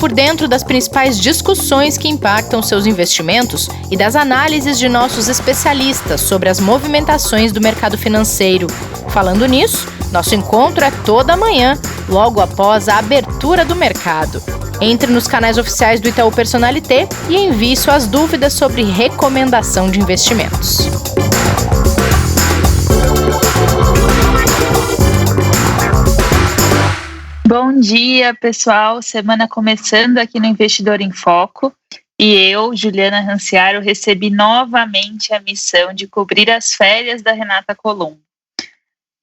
por dentro das principais discussões que impactam seus investimentos e das análises de nossos especialistas sobre as movimentações do mercado financeiro. Falando nisso, nosso encontro é toda manhã, logo após a abertura do mercado. Entre nos canais oficiais do Itaú Personalité e envie suas dúvidas sobre recomendação de investimentos. Bom dia, pessoal. Semana começando aqui no Investidor em Foco. E eu, Juliana Ranciaro, recebi novamente a missão de cobrir as férias da Renata Colombo.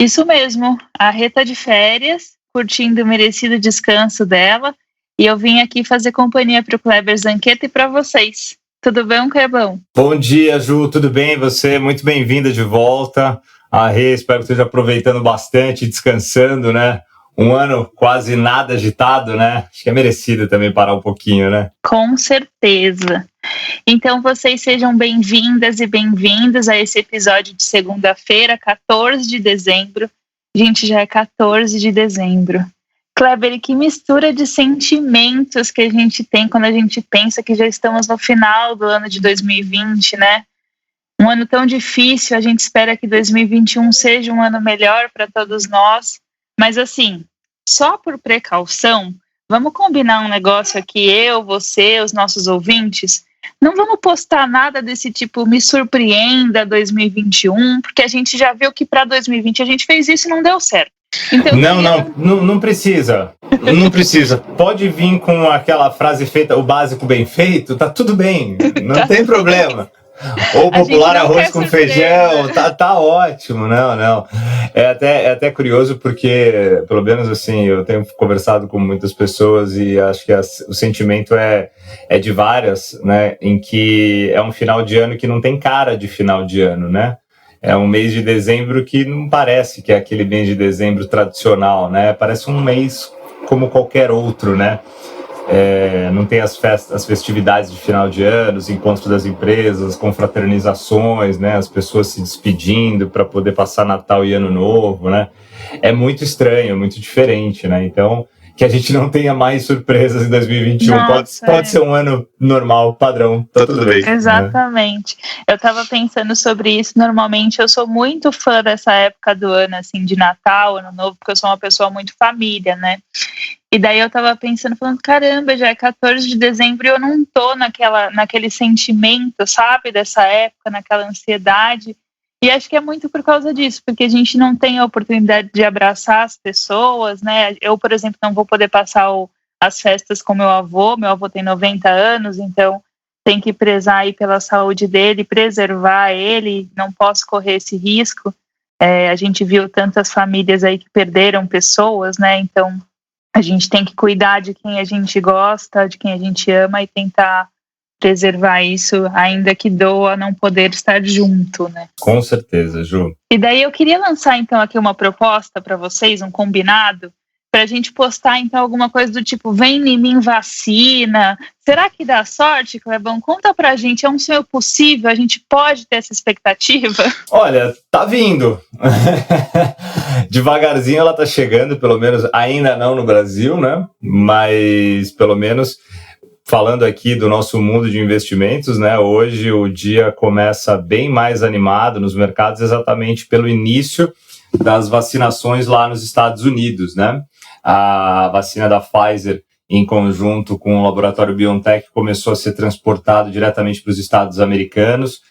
Isso mesmo, a Rê tá de férias, curtindo o merecido descanso dela. E eu vim aqui fazer companhia para o Kleber Zanqueta e para vocês. Tudo bem, Clebão? Bom dia, Ju. Tudo bem? Você muito bem-vinda de volta. A Rê, espero que esteja aproveitando bastante, descansando, né? Um ano quase nada agitado, né? Acho que é merecido também parar um pouquinho, né? Com certeza. Então, vocês sejam bem-vindas e bem-vindos a esse episódio de segunda-feira, 14 de dezembro. Gente, já é 14 de dezembro. Kleber, que mistura de sentimentos que a gente tem quando a gente pensa que já estamos no final do ano de 2020, né? Um ano tão difícil, a gente espera que 2021 seja um ano melhor para todos nós. Mas assim, só por precaução, vamos combinar um negócio aqui, eu, você, os nossos ouvintes, não vamos postar nada desse tipo, me surpreenda 2021, porque a gente já viu que para 2020 a gente fez isso e não deu certo. Então, não precisa, não precisa. Pode vir com aquela frase feita, o básico bem feito, tá tudo bem, não tem problema. Ou popular arroz com feijão, tá ótimo, não. É até curioso porque, pelo menos assim, eu tenho conversado com muitas pessoas e acho que o sentimento é de várias, né, em que é um final de ano que não tem cara de final de ano, né? É um mês de dezembro que não parece que é aquele mês de dezembro tradicional, né? Parece um mês como qualquer outro, né? Não tem as festividades de final de ano, os encontros das empresas, confraternizações, né, as pessoas se despedindo para poder passar Natal e Ano Novo, né? É muito estranho, muito diferente, né? Então, que a gente não tenha mais surpresas em 2021. Pode ser um ano normal, padrão, tá tudo bem. Exatamente. Né? Eu estava pensando sobre isso. Normalmente eu sou muito fã dessa época do ano, assim, de Natal, Ano Novo, porque eu sou uma pessoa muito família, né? E daí eu tava pensando, falando, caramba, já é 14 de dezembro e eu não tô naquele sentimento, sabe, dessa época, naquela ansiedade. E acho que é muito por causa disso, porque a gente não tem a oportunidade de abraçar as pessoas, né? Eu, por exemplo, não vou poder passar as festas com meu avô tem 90 anos, então tem que prezar aí pela saúde dele, preservar ele, não posso correr esse risco. A gente viu tantas famílias aí que perderam pessoas, né? Então a gente tem que cuidar de quem a gente gosta, de quem a gente ama e tentar preservar isso, ainda que doa não poder estar junto, né? Com certeza, Ju. E daí eu queria lançar, então, aqui uma proposta para vocês, um combinado, para a gente postar, então, alguma coisa do tipo, vem em mim vacina. Será que dá sorte, Clebão? Conta pra gente, é um sonho possível? A gente pode ter essa expectativa? Olha, tá vindo. Devagarzinho ela tá chegando, pelo menos, ainda não no Brasil, né? Mas, pelo menos, falando aqui do nosso mundo de investimentos, né? Hoje o dia começa bem mais animado nos mercados, exatamente pelo início das vacinações lá nos Estados Unidos, né? A vacina da Pfizer, em conjunto com o laboratório BioNTech, começou a ser transportado diretamente para os Estados americanos.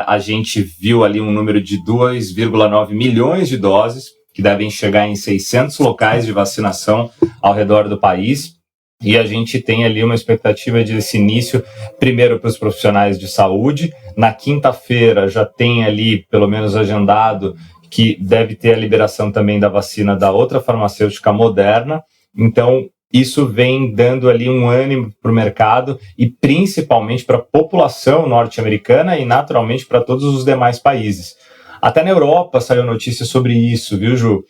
A gente viu ali um número de 2,9 milhões de doses, que devem chegar em 600 locais de vacinação ao redor do país. E a gente tem ali uma expectativa desse início, primeiro para os profissionais de saúde. Na quinta-feira já tem ali, pelo menos agendado, que deve ter a liberação também da vacina da outra farmacêutica Moderna. Então, isso vem dando ali um ânimo para o mercado e principalmente para a população norte-americana e, naturalmente, para todos os demais países. Até na Europa saiu notícia sobre isso, viu, Ju?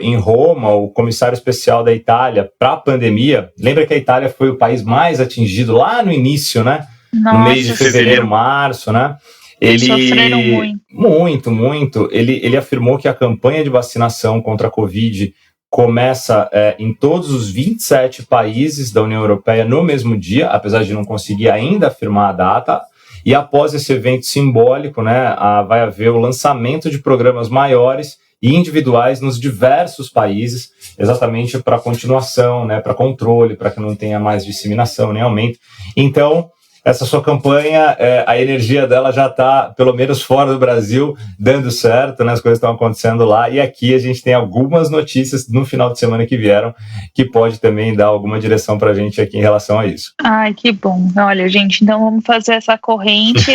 Em Roma, o comissário especial da Itália para a pandemia, lembra que a Itália foi o país mais atingido lá no início, né? Nossa, no mês de fevereiro, março, né? Sofreram muito. Muito. Ele afirmou que a campanha de vacinação contra a Covid começa em todos os 27 países da União Europeia no mesmo dia, apesar de não conseguir ainda afirmar a data. E após esse evento simbólico, né, vai haver o lançamento de programas maiores e individuais nos diversos países, exatamente para continuação, né, para controle, para que não tenha mais disseminação nem aumento. Então, essa sua campanha, a energia dela já está, pelo menos fora do Brasil, dando certo, né? As coisas estão acontecendo lá, e aqui a gente tem algumas notícias no final de semana que vieram, que pode também dar alguma direção para a gente aqui em relação a isso. Ai, que bom. Olha, gente, então vamos fazer essa corrente,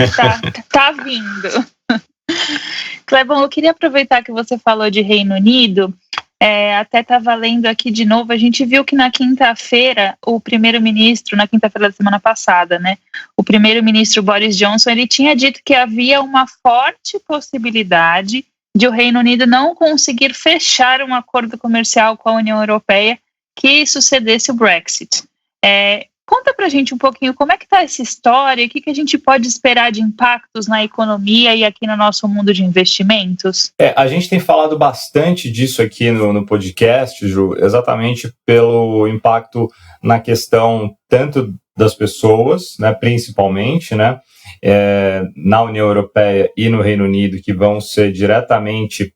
tá vindo. Clebão, eu queria aproveitar que você falou de Reino Unido. Até estava lendo aqui de novo, a gente viu que na quinta-feira, o primeiro-ministro, na quinta-feira da semana passada, né, o primeiro-ministro Boris Johnson, ele tinha dito que havia uma forte possibilidade de o Reino Unido não conseguir fechar um acordo comercial com a União Europeia que sucedesse o Brexit. Conta pra gente um pouquinho como é que tá essa história, o que a gente pode esperar de impactos na economia e aqui no nosso mundo de investimentos? A gente tem falado bastante disso aqui no podcast, Ju, exatamente pelo impacto na questão tanto das pessoas, né, principalmente, né, na União Europeia e no Reino Unido, que vão sentir diretamente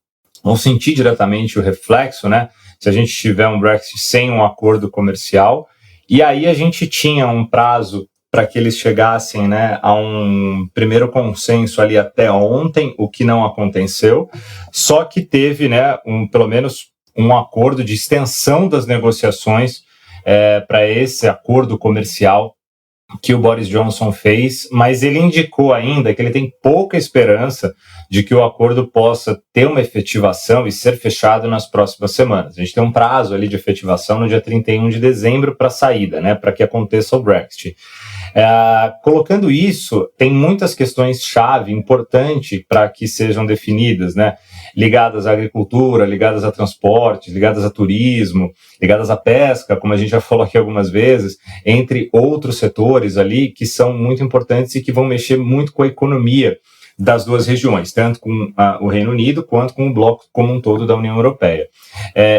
o reflexo, né, se a gente tiver um Brexit sem um acordo comercial. E aí a gente tinha um prazo para que eles chegassem, né, a um primeiro consenso ali até ontem, o que não aconteceu, só que teve, né, pelo menos um acordo de extensão das negociações para esse acordo comercial que o Boris Johnson fez, mas ele indicou ainda que ele tem pouca esperança de que o acordo possa ter uma efetivação e ser fechado nas próximas semanas. A gente tem um prazo ali de efetivação no dia 31 de dezembro para a saída, né, para que aconteça o Brexit. Colocando isso, tem muitas questões-chave importantes para que sejam definidas, né, ligadas à agricultura, ligadas a transporte, ligadas a turismo, ligadas à pesca, como a gente já falou aqui algumas vezes, entre outros setores ali que são muito importantes e que vão mexer muito com a economia das duas regiões, tanto com o Reino Unido quanto com o bloco como um todo da União Europeia.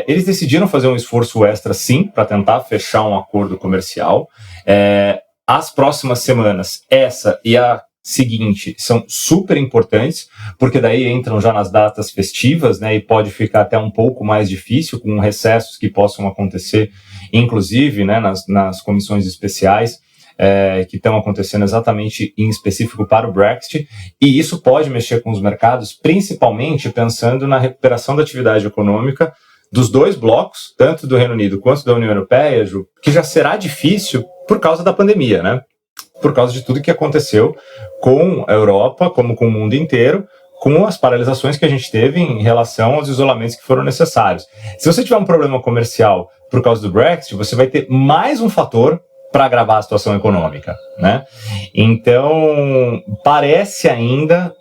Eles decidiram fazer um esforço extra, sim, para tentar fechar um acordo comercial. As próximas semanas, essa e a seguinte, são super importantes, porque daí entram já nas datas festivas, né, e pode ficar até um pouco mais difícil com recessos que possam acontecer, inclusive, né, nas comissões especiais, que estão acontecendo exatamente em específico para o Brexit, e isso pode mexer com os mercados, principalmente pensando na recuperação da atividade econômica dos dois blocos, tanto do Reino Unido quanto da União Europeia, Ju, que já será difícil por causa da pandemia, né? Por causa de tudo que aconteceu com a Europa, como com o mundo inteiro, com as paralisações que a gente teve em relação aos isolamentos que foram necessários. Se você tiver um problema comercial por causa do Brexit, você vai ter mais um fator para agravar a situação econômica, né? Então, parece ainda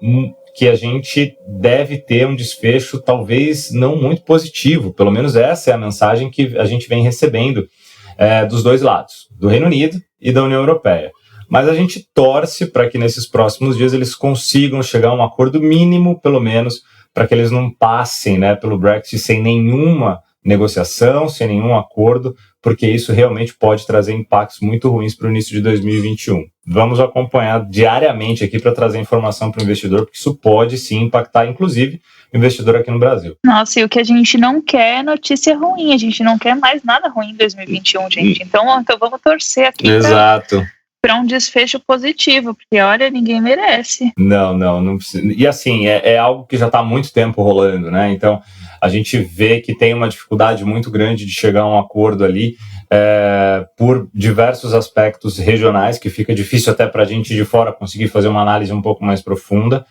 que a gente deve ter um desfecho talvez não muito positivo, pelo menos essa é a mensagem que a gente vem recebendo dos dois lados, do Reino Unido e da União Europeia. Mas a gente torce para que nesses próximos dias eles consigam chegar a um acordo mínimo, pelo menos, para que eles não passem, né, pelo Brexit sem nenhuma negociação, sem nenhum acordo, porque isso realmente pode trazer impactos muito ruins para o início de 2021. Vamos acompanhar diariamente aqui para trazer informação para o investidor, porque isso pode sim impactar, inclusive, o investidor aqui no Brasil. Nossa, e o que a gente não quer é notícia ruim, a gente não quer mais nada ruim em 2021, gente. Então vamos torcer aqui para um desfecho positivo, porque, olha, ninguém merece. Não precisa. E assim, é algo que já está há muito tempo rolando, né? Então, a gente vê que tem uma dificuldade muito grande de chegar a um acordo ali por diversos aspectos regionais, que fica difícil até para a gente de fora conseguir fazer uma análise um pouco mais profunda,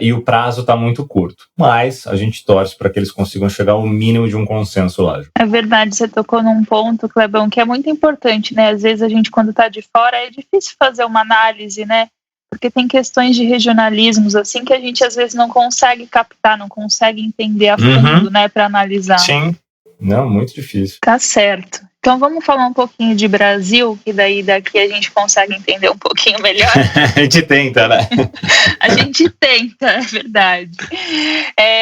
e o prazo está muito curto. Mas a gente torce para que eles consigam chegar ao mínimo de um consenso lá. É verdade, você tocou num ponto, Clebão, que é muito importante, né? Às vezes a gente, quando está de fora, é difícil fazer uma análise, né? Porque tem questões de regionalismos, assim, que a gente às vezes não consegue captar, não consegue entender a fundo, né, para analisar. Sim, não, muito difícil. Tá certo. Então vamos falar um pouquinho de Brasil, que daí daqui a gente consegue entender um pouquinho melhor. A gente tenta, né? A gente tenta, é verdade.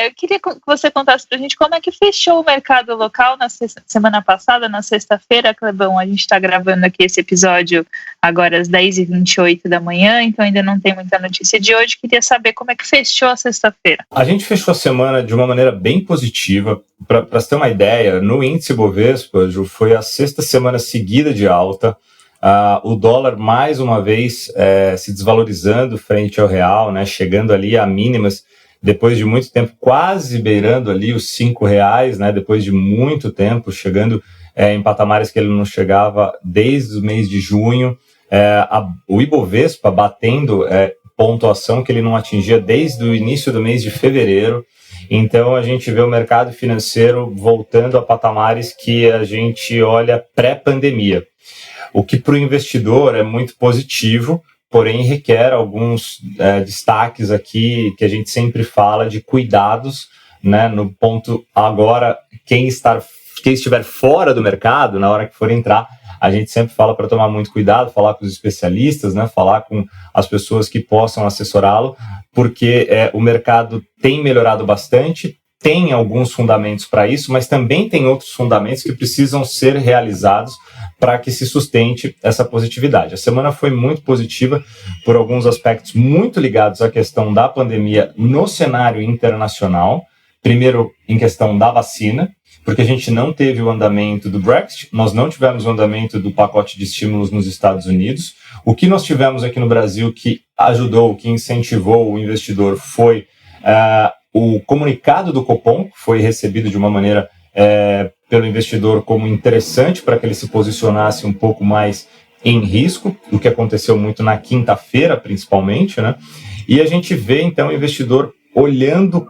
Eu queria que você contasse pra gente como é que fechou o mercado local na semana passada, na sexta-feira, Clebão. A gente está gravando aqui esse episódio agora às 10h28 da manhã, então ainda não tem muita notícia de hoje. Queria saber como é que fechou a sexta-feira. A gente fechou a semana de uma maneira bem positiva. Para você ter uma ideia, no índice Bovespa, Ju, foi a sexta semana seguida de alta. O dólar, mais uma vez, se desvalorizando frente ao real, né, chegando ali a mínimas, depois de muito tempo, quase beirando ali os R$5, né, depois de muito tempo, chegando em patamares que ele não chegava desde o mês de junho. O Ibovespa batendo pontuação que ele não atingia desde o início do mês de fevereiro. Então, a gente vê o mercado financeiro voltando a patamares que a gente olha pré-pandemia. O que para o investidor é muito positivo, porém requer alguns destaques aqui que a gente sempre fala de cuidados, né, no ponto agora, quem estiver fora do mercado, na hora que for entrar, a gente sempre fala para tomar muito cuidado, falar com os especialistas, né, falar com as pessoas que possam assessorá-lo, porque o mercado tem melhorado bastante, tem alguns fundamentos para isso, mas também tem outros fundamentos que precisam ser realizados para que se sustente essa positividade. A semana foi muito positiva por alguns aspectos muito ligados à questão da pandemia no cenário internacional. Primeiro, em questão da vacina, porque a gente não teve o andamento do Brexit, nós não tivemos o andamento do pacote de estímulos nos Estados Unidos. O que nós tivemos aqui no Brasil que ajudou, que incentivou o investidor foi o comunicado do Copom, que foi recebido de uma maneira pelo investidor como interessante para que ele se posicionasse um pouco mais em risco, o que aconteceu muito na quinta-feira, principalmente, né? E a gente vê, então, o investidor olhando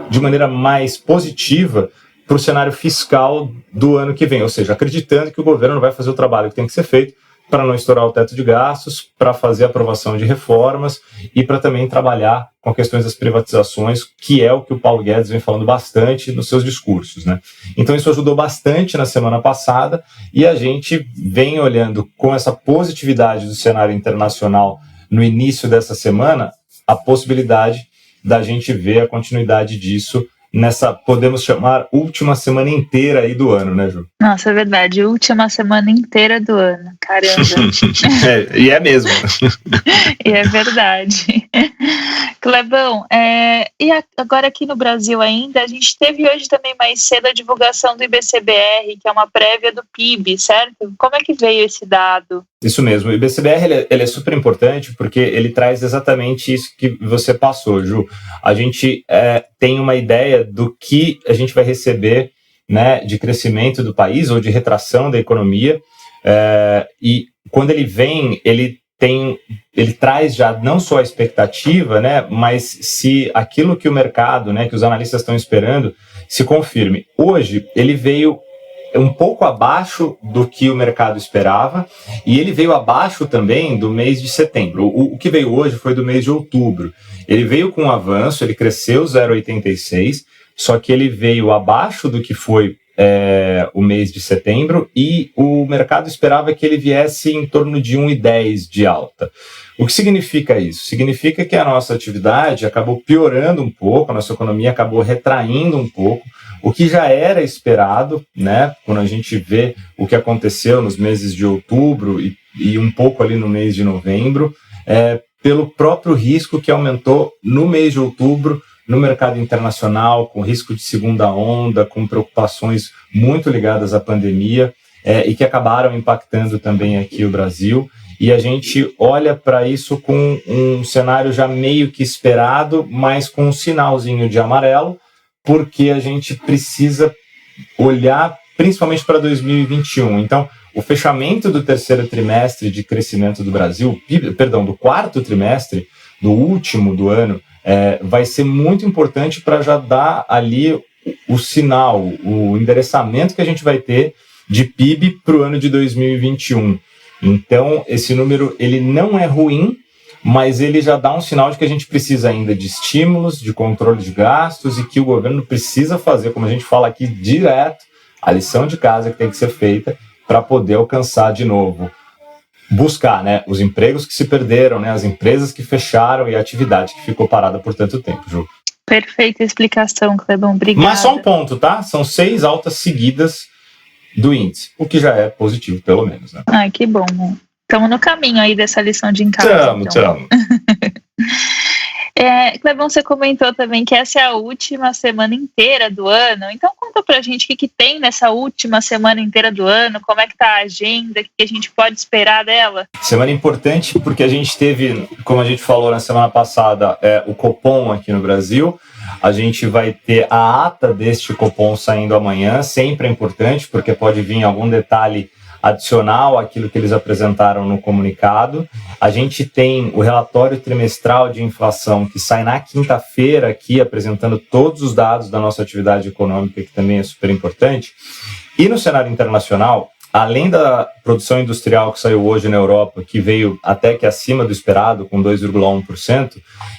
de maneira mais positiva para o cenário fiscal do ano que vem, ou seja, acreditando que o governo não vai fazer o trabalho que tem que ser feito para não estourar o teto de gastos, para fazer a aprovação de reformas e para também trabalhar com questões das privatizações, que é o que o Paulo Guedes vem falando bastante nos seus discursos, né? Então isso ajudou bastante na semana passada e a gente vem olhando com essa positividade do cenário internacional no início dessa semana, a possibilidade da gente ver a continuidade disso nessa, podemos chamar, última semana inteira aí do ano, né, Ju? Nossa, é verdade, última semana inteira do ano, caramba. E é mesmo. E é verdade. Clebão, e agora aqui no Brasil ainda, a gente teve hoje também mais cedo a divulgação do IBCBR, que é uma prévia do PIB, certo? Como é que veio esse dado? Isso mesmo, o IBCBR ele é super importante porque ele traz exatamente isso que você passou, Ju. A gente tem uma ideia do que a gente vai receber, né, de crescimento do país ou de retração da economia, e quando ele vem, ele traz já não só a expectativa, né, mas se aquilo que o mercado, né, que os analistas estão esperando, se confirme. Hoje, ele veio um pouco abaixo do que o mercado esperava, e ele veio abaixo também do mês de setembro. O que veio hoje foi do mês de outubro. Ele veio com um avanço, ele cresceu 0,86, só que ele veio abaixo do que foi o mês de setembro, e o mercado esperava que ele viesse em torno de 1,10 de alta. O que significa isso? Significa que a nossa atividade acabou piorando um pouco, a nossa economia acabou retraindo um pouco, o que já era esperado, né? Quando a gente vê o que aconteceu nos meses de outubro e um pouco ali no mês de novembro, pelo próprio risco que aumentou no mês de outubro no mercado internacional, com risco de segunda onda, com preocupações muito ligadas à pandemia, e que acabaram impactando também aqui o Brasil. E a gente olha para isso com um cenário já meio que esperado, mas com um sinalzinho de amarelo, porque a gente precisa olhar principalmente para 2021. Então, o fechamento do terceiro trimestre de crescimento do Brasil, do quarto trimestre, do último do ano, vai ser muito importante para já dar ali o sinal, o endereçamento que a gente vai ter de PIB para o ano de 2021. Então, esse número ele não é ruim, mas ele já dá um sinal de que a gente precisa ainda de estímulos, de controle de gastos, e que o governo precisa fazer, como a gente fala aqui direto, a lição de casa que tem que ser feita, para poder alcançar de novo, buscar, né, os empregos que se perderam, né, as empresas que fecharam e a atividade que ficou parada por tanto tempo, Ju. Perfeita explicação, Clebão. Obrigada. Mas só um ponto, tá? São 6 altas seguidas do índice, o que já é positivo, pelo menos, né? Ai, que bom. Estamos no caminho aí dessa lição de casa. Tamo. Clebão, você comentou também que essa é a última semana inteira do ano. Então conta pra gente o que tem nessa última semana inteira do ano, como é que tá a agenda, o que a gente pode esperar dela? Semana importante porque a gente teve, como a gente falou na semana passada, o Copom aqui no Brasil. A gente vai ter a ata deste Copom saindo amanhã, sempre é importante porque pode vir algum detalhe adicional àquilo que eles apresentaram no comunicado. A gente tem o relatório trimestral de inflação que sai na quinta-feira aqui, apresentando todos os dados da nossa atividade econômica, que também é super importante. E no cenário internacional, além da produção industrial que saiu hoje na Europa, que veio até que acima do esperado, com 2,1%,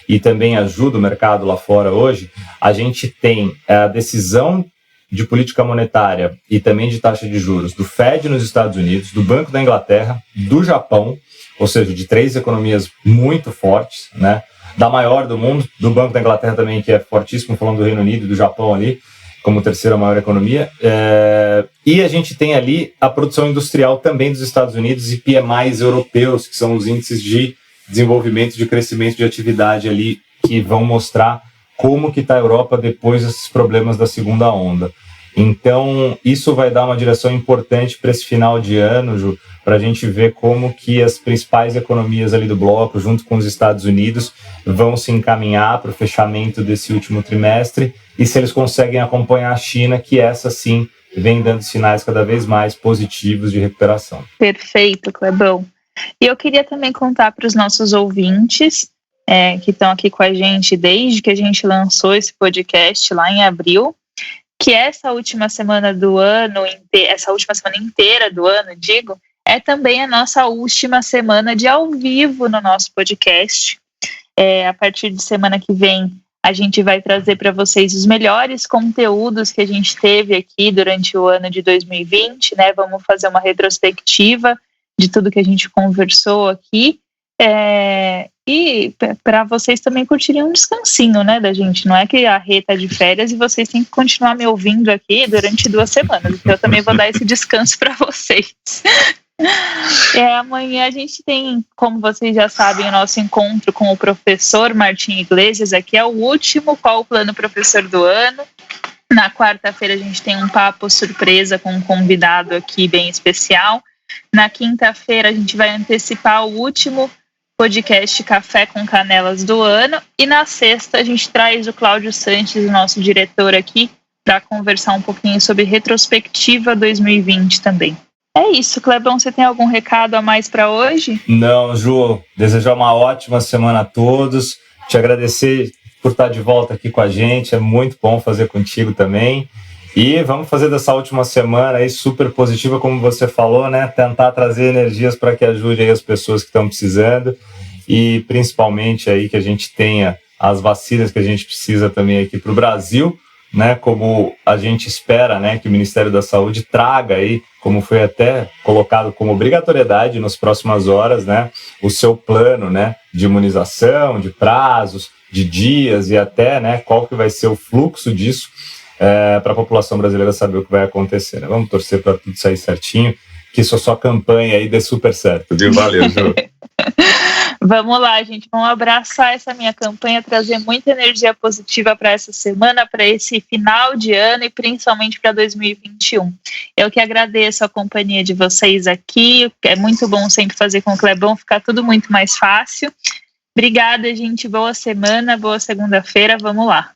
e também ajuda o mercado lá fora hoje, a gente tem a decisão de política monetária e também de taxa de juros do Fed nos Estados Unidos, do Banco da Inglaterra, do Japão, ou seja, de 3 economias muito fortes, né? Da maior do mundo, do Banco da Inglaterra também, que é fortíssimo, falando do Reino Unido e do Japão ali, como terceira maior economia. E a gente tem ali a produção industrial também dos Estados Unidos e PMIs europeus, que são os índices de desenvolvimento, de crescimento de atividade ali, que vão mostrar como que está a Europa depois desses problemas da segunda onda. Então, isso vai dar uma direção importante para esse final de ano, Ju, para a gente ver como que as principais economias ali do bloco, junto com os Estados Unidos, vão se encaminhar para o fechamento desse último trimestre e se eles conseguem acompanhar a China, que essa sim vem dando sinais cada vez mais positivos de recuperação. Perfeito, Clebão. E eu queria também contar para os nossos ouvintes que estão aqui com a gente desde que a gente lançou esse podcast lá em abril, que essa última semana do ano, essa última semana inteira do ano, é também a nossa última semana de ao vivo no nosso podcast. A partir de semana que vem, a gente vai trazer para vocês os melhores conteúdos que a gente teve aqui durante o ano de 2020, né? Vamos fazer uma retrospectiva de tudo que a gente conversou aqui. E para vocês também curtirem um descansinho, né, da gente. Não é que a Rê tá de férias e vocês têm que continuar me ouvindo aqui durante 2 semanas. Então eu também vou dar esse descanso para vocês. Amanhã a gente tem, como vocês já sabem, o nosso encontro com o professor Martim Iglesias. Aqui é o último Qual o Plano Professor do ano. Na quarta-feira a gente tem um papo surpresa com um convidado aqui bem especial. Na quinta-feira a gente vai antecipar o último podcast Café com Canelas do ano. E na sexta a gente traz o Cláudio Sanches, o nosso diretor aqui, para conversar um pouquinho sobre retrospectiva 2020 também. É isso, Clebão, você tem algum recado a mais para hoje? Não, Ju, desejar uma ótima semana a todos, te agradecer por estar de volta aqui com a gente, é muito bom fazer contigo também. E vamos fazer dessa última semana aí super positiva, como você falou, né? Tentar trazer energias para que ajude aí as pessoas que estão precisando e principalmente aí que a gente tenha as vacinas que a gente precisa também aqui para o Brasil, né? Como a gente espera, né? Que o Ministério da Saúde traga aí, como foi até colocado como obrigatoriedade nas próximas horas, né? O seu plano, né? De imunização, de prazos, de dias e até, né? Qual que vai ser o fluxo disso para a população brasileira saber o que vai acontecer, né? Vamos torcer para tudo sair certinho, que isso é só campanha aí dê super certo, viu? Valeu, Ju. Vamos lá, gente, vamos abraçar essa minha campanha, trazer muita energia positiva para essa semana, para esse final de ano e principalmente para 2021. Eu que agradeço a companhia de vocês aqui, é muito bom sempre fazer com o Clebão, ficar tudo muito mais fácil. Obrigada, gente, boa semana, boa segunda-feira, vamos lá.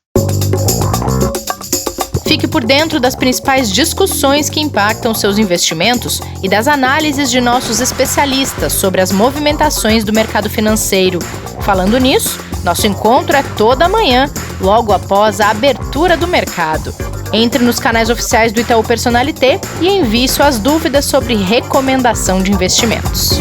Fique por dentro das principais discussões que impactam seus investimentos e das análises de nossos especialistas sobre as movimentações do mercado financeiro. Falando nisso, nosso encontro é toda manhã, logo após a abertura do mercado. Entre nos canais oficiais do Itaú Personalité e envie suas dúvidas sobre recomendação de investimentos.